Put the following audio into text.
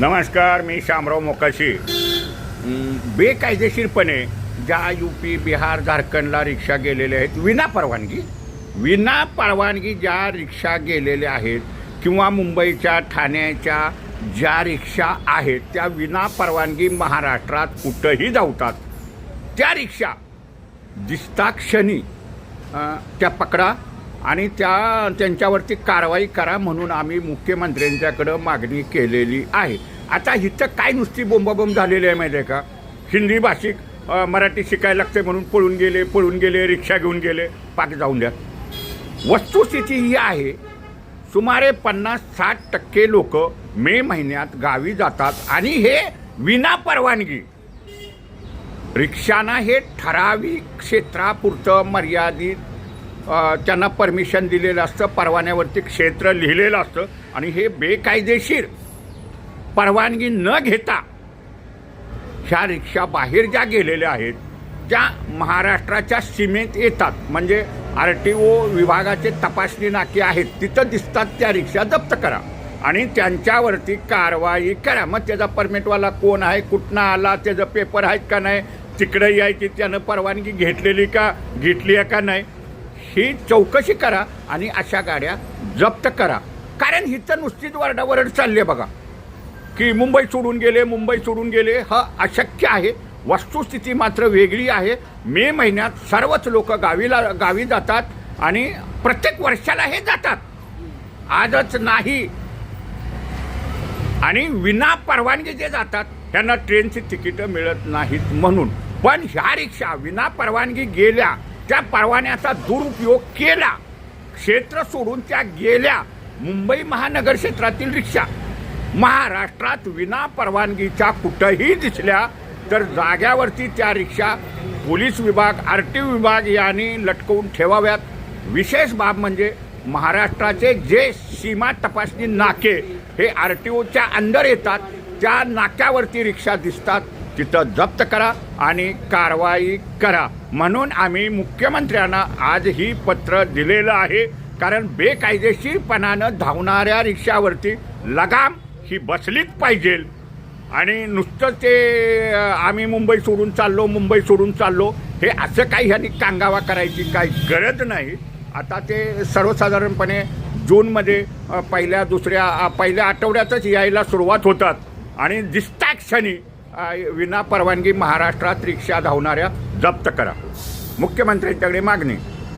नमस्कार, मी शामराव मोकाशी. बेकायदेशीरपणे ज्या यूपी, बिहार, झारखंडला रिक्षा गेलेल्या आहेत विना परवानगी ज्या रिक्षा गेलेल्या आहेत किंवा मुंबईच्या, ठाण्याच्या ज्या रिक्षा आहेत त्या विना परवानगी महाराष्ट्रात कुठंही धावतात. त्या रिक्षा दिसता क्षणी त्या पकडा आणि त्यांच्यावरती कारवाई करा म्हणून आम्ही मुख्यमंत्र्यांच्याकडं मागणी केलेली आहे. आता इथं काय नुसती बोंबाबोंब झालेली आहे माहिती आहे का? हिंदी भाषिक मराठी शिकायला लागते म्हणून पळून गेले, रिक्षा घेऊन गेले, पाक जाऊन द्या. वस्तुस्थिती ही आहे, सुमारे 50-60% लोक मे महिन्यात गावी जातात आणि हे विना परवानगी. रिक्षांना हे ठराविक क्षेत्रापुरतं मर्यादित त्यांना परमिशन दिलेलं असतं, परवान्यावरती क्षेत्र लिहिलेलं असतं आणि हे बेकायदेशीर परवानगी न घेता ह्या रिक्षा बाहेर ज्या गेलेल्या आहेत त्या महाराष्ट्राच्या सीमेत येतात. म्हणजे RTO विभागाचे तपासणी नाके आहेत, तिथं दिसतात त्या रिक्षा जप्त करा आणि त्यांच्यावरती कारवाई करा. मग त्याचा परमिटवाला कोण आहे, कुठनं आला, त्याचं पेपर आहेत का नाही, तिकडं यायची त्यानं परवानगी घेतली आहे का नाही, ही चौकशी करा आणि अशा गाड्या जप्त करा. कारण हिथं नुसतीच वरडावरड चालली आहे बघा की मुंबई सोडून गेले. हा अशक्य आहे. वस्तुस्थिती मात्र वेगळी आहे. मे महिन्यात सर्वच लोक गावी जातात आणि प्रत्येक वर्षाला हे जातात, आजच नाही. आणि विना परवानगी जे जातात त्यांना ट्रेनची तिकीटं मिळत नाहीत म्हणून. पण ह्या रिक्षा विना परवानगी गेल्या, त्या परवान्याचा दुरुपयोग केला, क्षेत्र सोडून त्या गेल्या. मुंबई महानगर क्षेत्रातील रिक्षा महाराष्ट्रात विना परवानगीच्या कुठंही दिसल्या तर जाग्यावरती त्या रिक्षा पोलीस विभाग, RTO विभाग यांनी लटकवून ठेवाव्यात. विशेष बाब म्हणजे महाराष्ट्राचे जे सीमा तपासणी नाके हे RTOच्या अंडर येतात, त्या नाक्यावरती रिक्षा दिसतात तिथं जप्त करा आणि कारवाई करा म्हणून आम्ही मुख्यमंत्र्यांना आजही पत्र दिलेलं आहे. कारण बेकायदेशीरपणानं धावणाऱ्या रिक्षावरती लगाम ही बसलीच पाहिजे. आणि नुसतं ते आम्ही मुंबई सोडून चाललो हे असं काही ह्यांनी कांगावा करायची काही गरज नाही. आता ते सर्वसाधारणपणे जूनमध्ये पहिल्या आठवड्यातच यायला सुरुवात होतात आणि दिसता क्षणी विना परवानगी महाराष्ट्रात रिक्षा धावणाऱ्या जप्त करा. मुख्यमंत्र्यांच्याकडे मागणी.